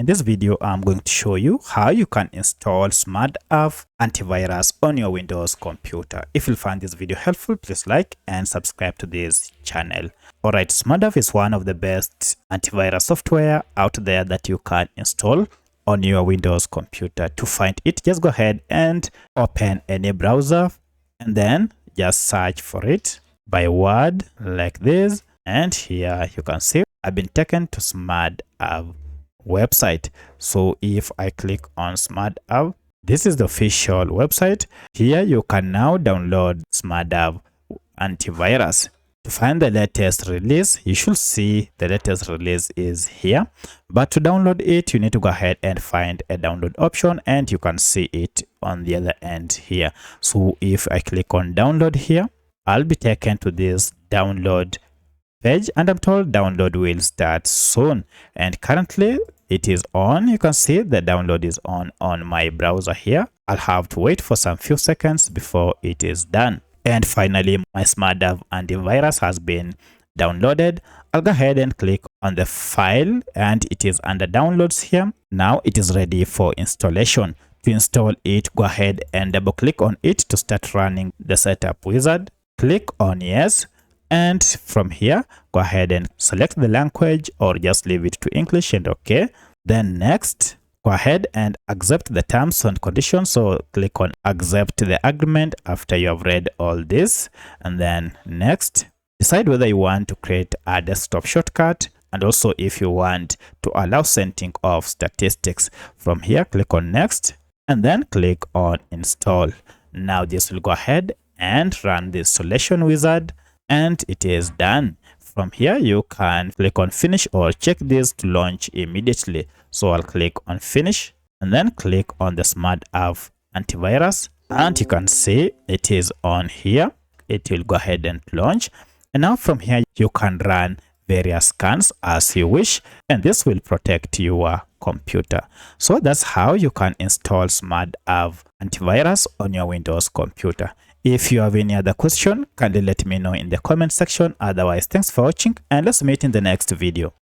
In this video, I'm going to show you how you can install Smadav antivirus on your Windows computer. If you find this video helpful, please like and subscribe to this channel. Alright, Smadav is one of the best antivirus software out there that you can install on your Windows computer. To find it, just go ahead and open any browser and then just search for it by word like this. And here you can see I've been taken to Smadav website. So if I click on Smadav, this is the official website. Here you can now download Smadav antivirus. To find the latest release, you should see the latest release is here, but to download it you need to go ahead and find a download option, and you can see it on the other end here. So if I click on download here, I'll be taken to this download page, and I'm told download will start soon, and currently it is on. You can see the download is on my browser here. I'll have to wait for some few seconds before it is done. And finally, my Smadav antivirus has been downloaded. I'll go ahead and click on the file, and it is under downloads here. Now it is ready for installation. To install it, go ahead and double click on it to start running the setup wizard. Click on yes. And from here, go ahead and select the language or just leave it to English and OK. Then next, go ahead and accept the terms and conditions. So click on accept the agreement after you have read all this. And then next, decide whether you want to create a desktop shortcut, and also if you want to allow sending of statistics. From here, click on next and then click on install. Now this will go ahead and run the installation wizard. And it is done. From here, you can click on finish or check this to launch immediately. So I'll click on finish and then click on the Smadav antivirus, and you can see it is on here. It will go ahead and launch. And now from here, you can run various scans as you wish, and this will protect your computer. So that's how you can install Smadav antivirus on your Windows computer. If you have any other question, kindly let me know in the comment section. Otherwise, thanks for watching, and let's meet in the next video.